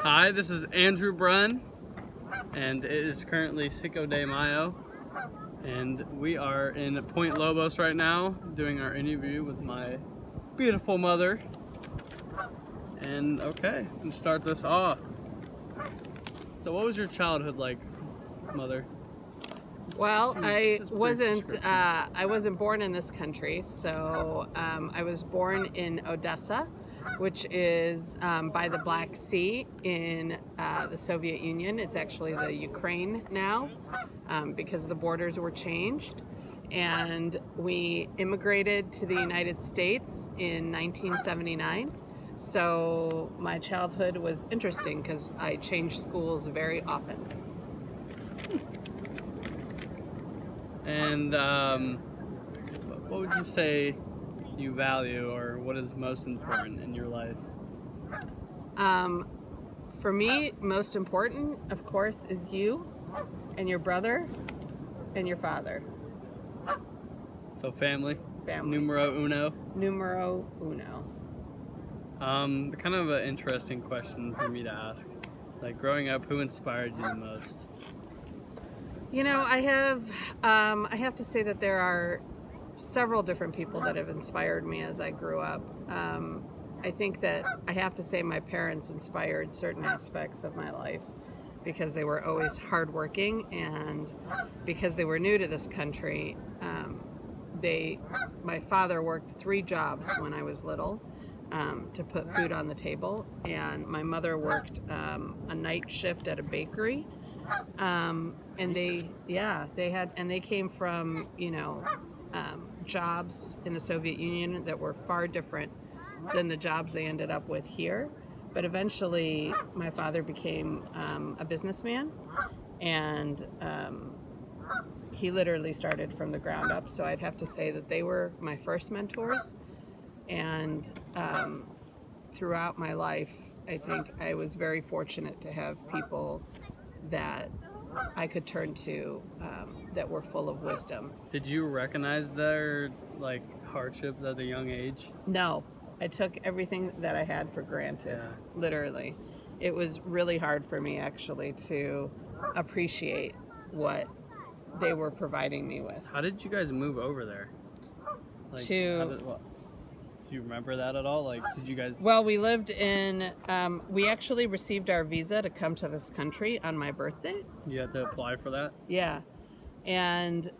Hi, this is Andrew Brunn, and it is currently Cinco de Mayo, and we are in Point Lobos right now doing our interview with my beautiful mother. And okay, let's start this off. So what was your childhood like, mother? Well, I Just brief wasn't description. born in this country, so I was born in Odessa, which is by the Black Sea in the Soviet Union. It's actually the Ukraine now, because the borders were changed. And we immigrated to the United States in 1979. So my childhood was interesting because I changed schools very often. And what would you say you value, or what is most important in your life? For me, most important, of course, is you and your brother and your father. So family? Family. Numero uno? Numero uno. Kind of an interesting question for me to ask. Like, growing up, who inspired you the most? You know, I have to say that there are several different people that have inspired me as I grew up. I think that I have to say my parents inspired certain aspects of my life because they were always hardworking, and because they were new to this country. My father worked 3 jobs when I was little to put food on the table, and my mother worked a night shift at a bakery. And they came from, jobs in the Soviet Union that were far different than the jobs they ended up with here. But eventually my father became a businessman, and he literally started from the ground up. So I'd have to say that they were my first mentors. And throughout my life, I think I was very fortunate to have people that I could turn to that were full of wisdom. Did you recognize their hardships at a young age? No, I took everything that I had for granted. Yeah. Literally. It was really hard for me actually to appreciate what they were providing me with. How did you guys move over there? Do you remember that at all? Did you guys... Well, we lived in, we actually received our visa to come to this country on my birthday. You had to apply for that? Yeah. And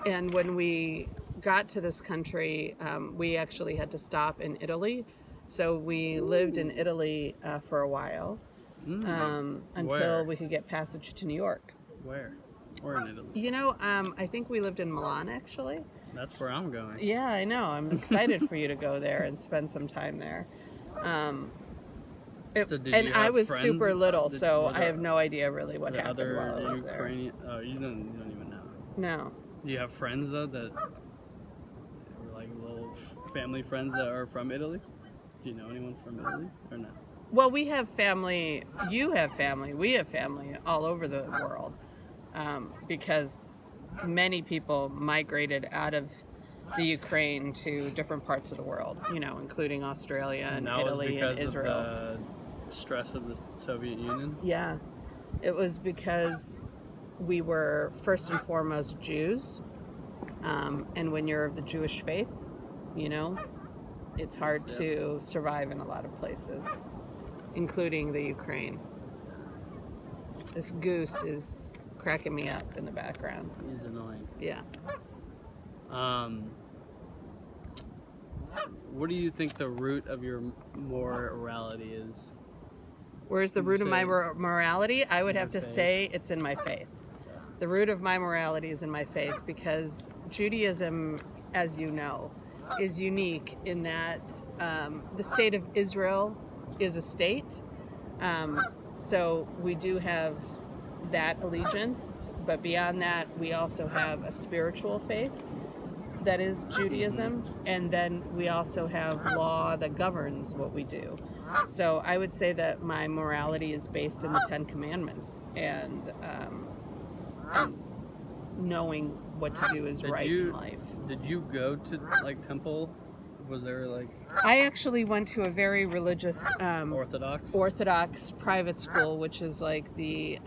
when we got to this country, we actually had to stop in Italy. So we lived in Italy for a while until we could get passage to New York. Where? Where in Italy? You know, I think we lived in Milan, actually. That's where I'm going. Yeah, I know. I'm excited for you to go there and spend some time there. I was super little, so I have no idea really what happened while I was there. Oh, you don't even know. No. Do you have friends though that were little family friends that are from Italy? Do you know anyone from Italy or no? Well, we have family. You have family. We have family all over the world, because many people migrated out of the Ukraine to different parts of the world, including Australia and Italy and Israel. Of the stress of the Soviet Union? Yeah. It was because we were first and foremost Jews. And when you're of the Jewish faith, it's hard to survive in a lot of places, including the Ukraine. This goose is cracking me up in the background. He's annoying. Yeah. What do you think the root of your morality is? Where's the root of my morality? I would have to say it's in my faith. The root of my morality is in my faith, because Judaism, as you know, is unique in that the state of Israel is a state. So we do have that allegiance, but beyond that, we also have a spiritual faith that is Judaism, and then we also have law that governs what we do. So I would say that my morality is based in the 10 Commandments, and knowing what to do is right in life. Did you go to temple Was there like I actually went to a very religious Orthodox private school, which is like the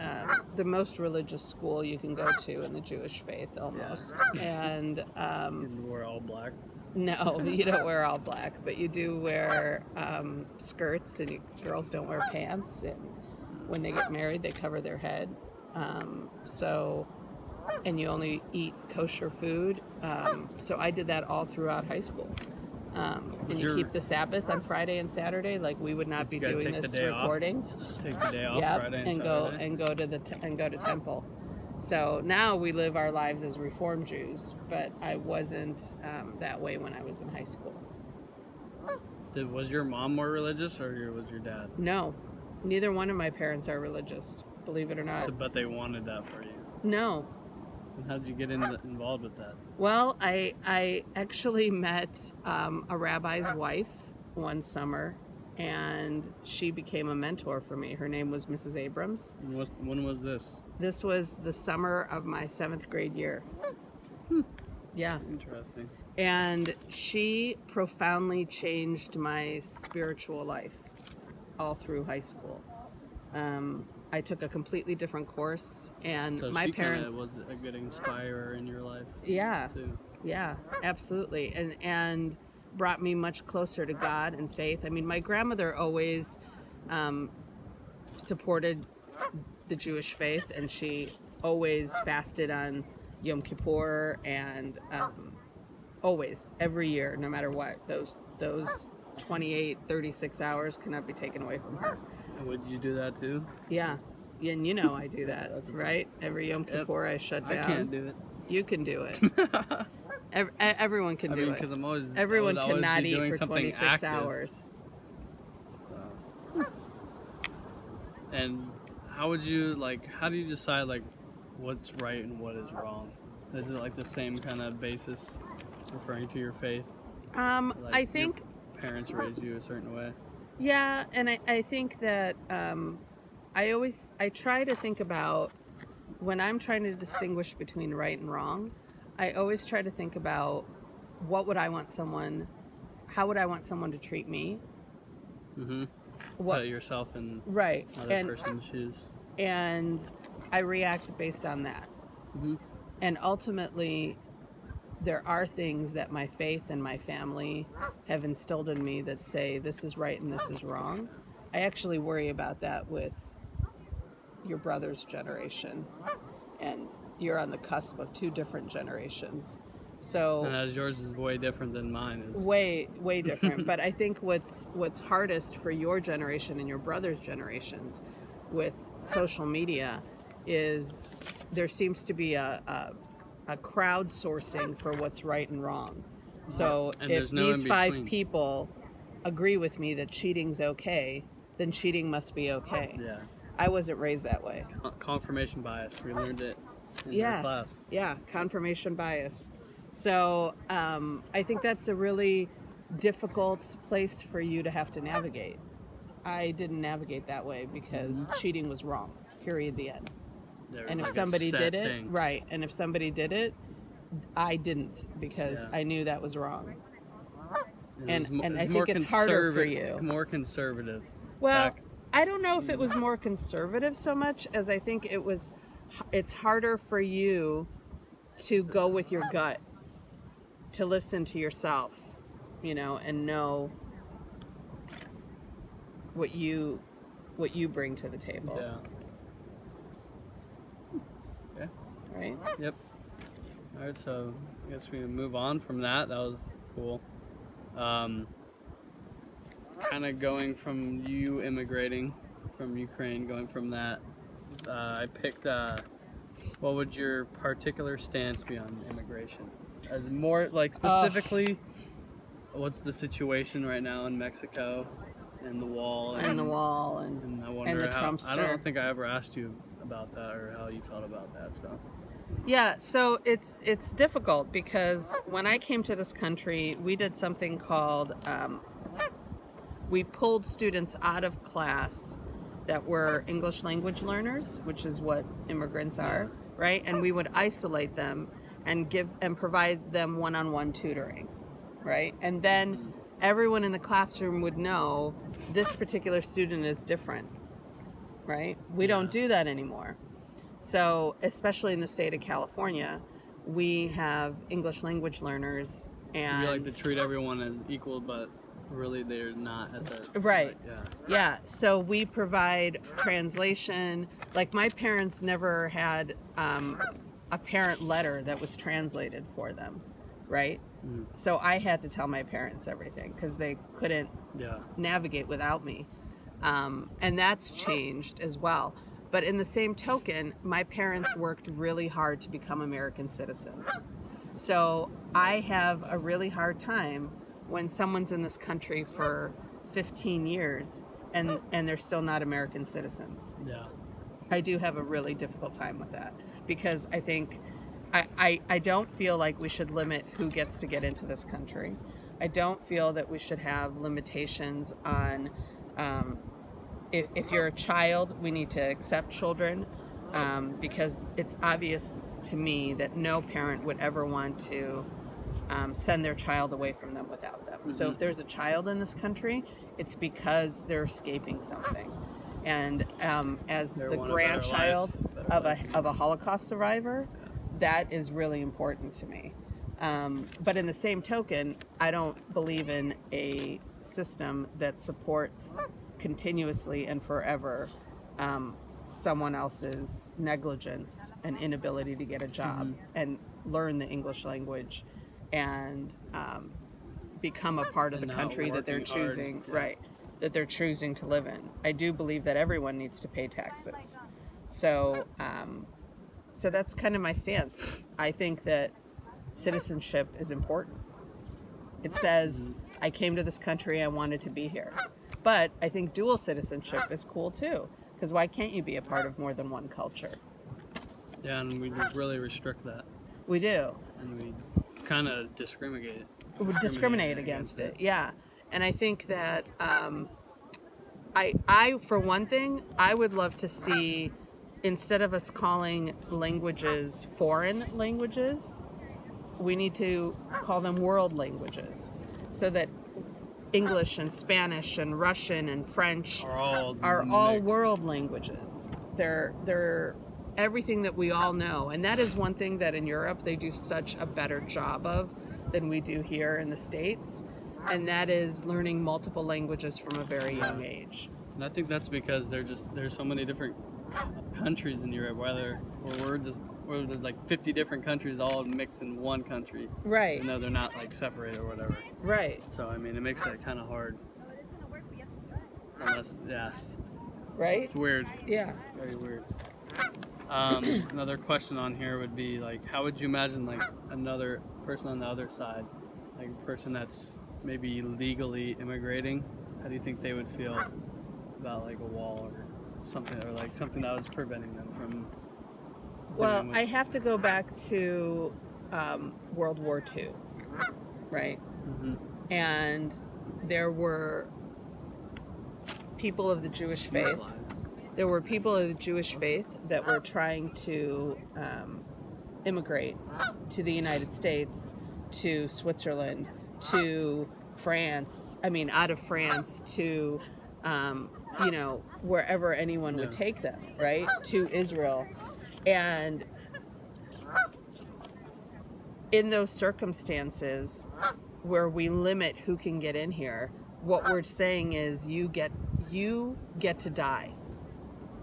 most religious school you can go to in the Jewish faith, almost. Yeah. And And we're all black. no, you don't wear all black, but you do wear skirts, and girls don't wear pants. And when they get married, they cover their head. And you only eat kosher food. So I did that all throughout high school. And you keep the Sabbath on Friday and Saturday, like we would not be doing this recording. Take the day off Friday and Saturday. go to temple. So now we live our lives as Reformed Jews, but I wasn't that way when I was in high school. Was your mom more religious, or was your dad? No, neither one of my parents are religious, believe it or not. But they wanted that for you. No. And how did you get involved with that? Well, I actually met a rabbi's wife one summer, and she became a mentor for me. Her name was Mrs. Abrams. When was this? This was the summer of my 7th grade year. Yeah. Interesting. And she profoundly changed my spiritual life all through high school. I took a completely different course, and so my parents was a good inspirer in your life. Yeah, too. Yeah, absolutely, and brought me much closer to God and faith. I mean, my grandmother always supported the Jewish faith, and she always fasted on Yom Kippur, and always, every year, no matter what, those 28, 36 hours cannot be taken away from her. Would you do that too? Yeah, and you know I do that, right? Every Yom Kippur I shut down. I can't do it. You can do it. Everyone can do it. Because everyone cannot eat for something 26 active. hours. So. And how do you decide what's right and what is wrong? Is it like the same kind of basis referring to your faith? I think your parents raised you a certain way. Yeah, and I think that I try to think about, when I'm trying to distinguish between right and wrong, I always try to think about how would I want someone to treat me? Mm-hmm. Put yourself in another person's shoes. And I react based on that. Mm-hmm. And ultimately, there are things that my faith and my family have instilled in me that say this is right and this is wrong. I actually worry about that with your brother's generation, and you're on the cusp of 2 different generations. So and as yours is way different than mine is. Way different. But I think what's hardest for your generation and your brother's generations with social media is there seems to be a crowdsourcing for what's right and wrong. So if these 5 people agree with me that cheating's okay, then cheating must be okay. Yeah. I wasn't raised that way. Confirmation bias. We learned it in your class. Yeah, confirmation bias. So I think that's a really difficult place for you to have to navigate. I didn't navigate that way because cheating was wrong. Period. The end. And if somebody did it, right, and if somebody did it, I didn't, because I knew that was wrong. And I think it's harder for you. More conservative. Well, I don't know if it was more conservative so much as I think it's harder for you to go with your gut, to listen to yourself, and know what you bring to the table. Yeah. Okay. Right? Yep. All right, so I guess we move on from that. That was cool. Kind of going from you immigrating from Ukraine, going from that, I picked, what would your particular stance be on immigration? As more, specifically, what's the situation right now in Mexico and the wall? And the wall, and I wonder the Trumpster. I don't think I ever asked you about that or how you felt about that, so. Yeah, so it's difficult because when I came to this country, we did something called, we pulled students out of class that were English language learners, which is what immigrants are, right? And we would isolate them and provide them one-on-one tutoring, right? And then everyone in the classroom would know this particular student is different, right? We don't do that anymore. So, especially in the state of California, we have English language learners, and We like to treat everyone as equal, but really they're not at the right. yeah. Yeah, so we provide translation. Like, my parents never had a parent letter that was translated for them, right? So I had to tell my parents everything because they couldn't navigate without me. And that's changed as well. But in the same token, my parents worked really hard to become American citizens. So I have a really hard time when someone's in this country for 15 years and they're still not American citizens. Yeah. I do have a really difficult time with that because I think I don't feel like we should limit who gets to get into this country. I don't feel that we should have limitations on if you're a child, we need to accept children because it's obvious to me that no parent would ever want to send their child away from them without them. So if there's a child in this country, it's because they're escaping something. And as the grandchild of a Holocaust survivor, that is really important to me. But in the same token, I don't believe in a system that supports continuously and forever someone else's negligence and inability to get a job and learn the English language and become a part of the country that they're choosing, that they're choosing to live in. I do believe that everyone needs to pay taxes. So that's kind of my stance. I think that citizenship is important. It says, I came to this country, I wanted to be here. But I think dual citizenship is cool too, because why can't you be a part of more than one culture? Yeah, and we really restrict that. We do. And we kind of discriminate against it. Yeah. And I think that I, for one thing, I would love to see, instead of us calling languages foreign languages, we need to call them world languages, so that English and Spanish and Russian and French are all world languages. They're everything that we all know. And that is one thing that in Europe they do such a better job of than we do here in the States. And that is learning multiple languages from a very young age. And I think that's because there's so many different countries in Europe, where there's like 50 different countries all mixed in one country. Right. Even though they're not like separated or whatever. Right. So, I mean, it makes it kind of hard. Unless, Right? It's weird. Yeah. Very weird. Another question on here would be, like, how would you imagine, like, another person on the other side, like a person that's maybe legally immigrating, how do you think they would feel about, like, a wall or something, or like something that was preventing them from Well, I have to go back to World War II, right? And there were people of the Jewish faith. There were people of the Jewish faith that were trying to immigrate to the United States, to Switzerland, to France. I mean, out of France to, wherever anyone would take them, right? To Israel. And in those circumstances where we limit who can get in here, what we're saying is you get to die.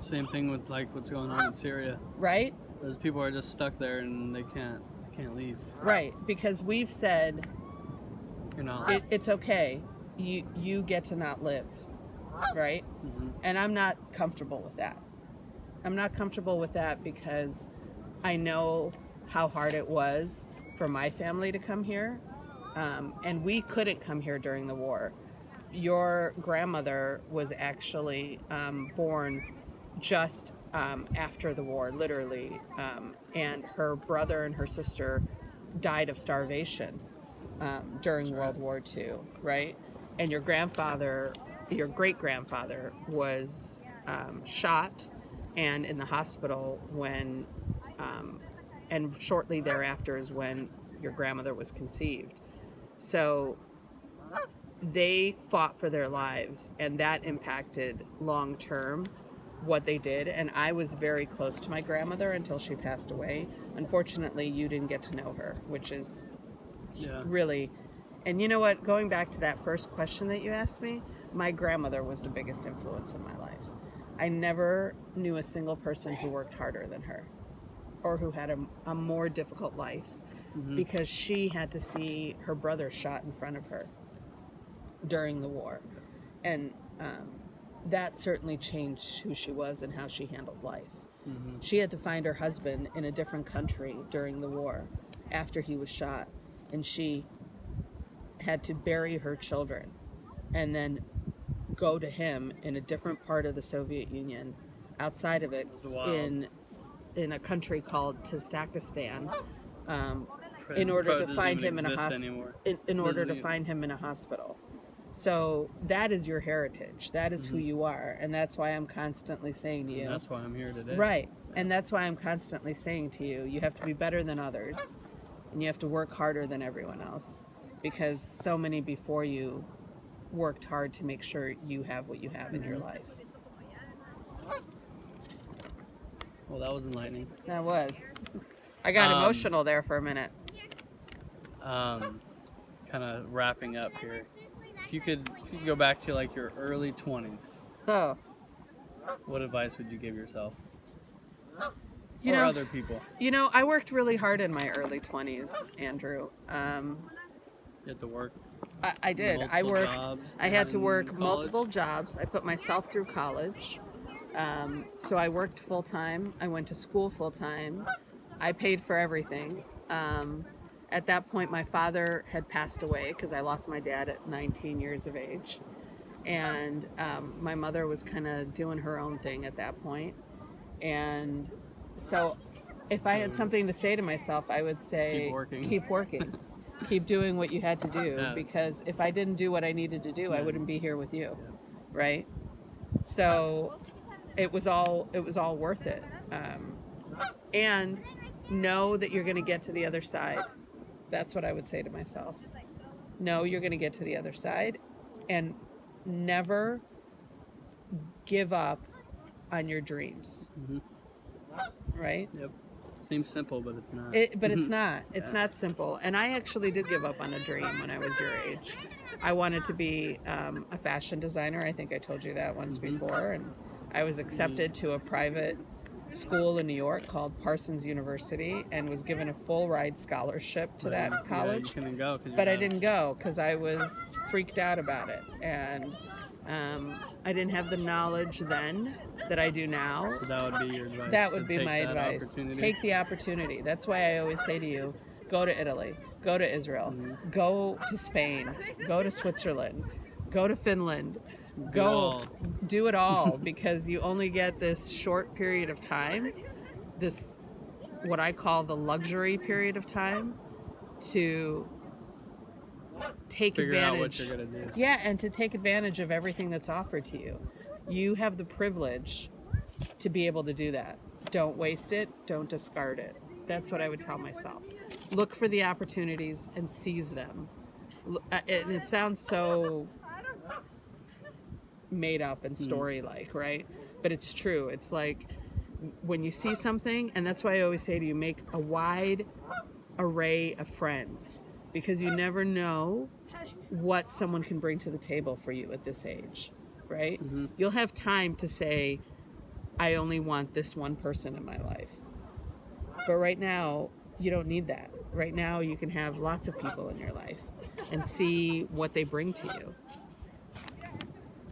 Same thing with like what's going on in Syria. Right? Those people are just stuck there and they can't leave. Right, because we've said You're not. It's okay. You get to not live. Right? And I'm not comfortable with that. I'm not comfortable with that because I know how hard it was for my family to come here. And we couldn't come here during the war. Your grandmother was actually born just after the war, literally. And her brother and her sister died of starvation during World War II, right? And your great-grandfather was shot and in the hospital when, and shortly thereafter is when your grandmother was conceived. So they fought for their lives, and that impacted long term what they did. And I was very close to my grandmother until she passed away. Unfortunately, you didn't get to know her, which is really. And you know what? Going back to that first question that you asked me, my grandmother was the biggest influence in my life. I never knew a single person who worked harder than her or who had a more difficult life, because she had to see her brother shot in front of her during the war. And that certainly changed who she was and how she handled life. She had to find her husband in a different country during the war after he was shot, and she had to bury her children and then go to him in a different part of the Soviet Union, outside of it, in a country called Tajikistan, in order to find him in a hospital. In order to find him in a hospital. So that is your heritage. That is who you are, and that's why I'm constantly saying to you. And that's why I'm here today. Right, and that's why I'm constantly saying to you, you have to be better than others, and you have to work harder than everyone else, because so many before you worked hard to make sure you have what you have in your life. Well, that was enlightening. That was. I got emotional there for a minute. Kind of wrapping up here. If you could go back to like your early 20s, what advice would you give yourself? Or other people? You know, I worked really hard in my early 20s, Andrew. You had to work? I did. I worked. I had to work multiple jobs. I put myself through college. So I worked full time. I went to school full time. I paid for everything. At that point, my father had passed away because I lost my dad at 19 years of age. And my mother was kind of doing her own thing at that point. And so if I had something to say to myself, I would say, keep working. Keep doing what you had to do, because if I didn't do what I needed to do, I wouldn't be here with you, right? So it was all worth it. And know that you're going to get to the other side. That's what I would say to myself. Know you're going to get to the other side, and never give up on your dreams. Right? Yep. Seems simple, but it's not. It's not. It's not simple. And I actually did give up on a dream when I was your age. I wanted to be a fashion designer. I think I told you that once before. And I was accepted to a private school in New York called Parsons University, and was given a full ride scholarship to that college. You couldn't go but I didn't go because I was freaked out about it. And I didn't have the knowledge then that I do now. So that would be your advice. That would be my advice. Take the opportunity. That's why I always say to you, go to Italy, go to Israel, go to Spain, go to Switzerland, go to Finland, do it all, because you only get this short period of time, this what I call the luxury period of time, to take advantage. Out what you're gonna do. Yeah, and to take advantage of everything that's offered to you. You have the privilege to be able to do that. Don't waste it. Don't discard it. That's what I would tell myself. Look for the opportunities and seize them. And it sounds so made up and story-like, right? But it's true. It's like when you see something, and that's why I always say to you, make a wide array of friends, because you never know what someone can bring to the table for you at this age, right? You'll have time to say, I only want this one person in my life. But right now, you don't need that. Right now, you can have lots of people in your life and see what they bring to you.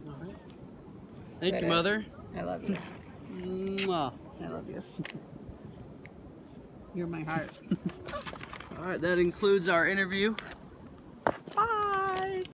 All right. Thank you, Mother. I love you. Mwah. I love you. You're my heart. All right, that includes our interview. Bye.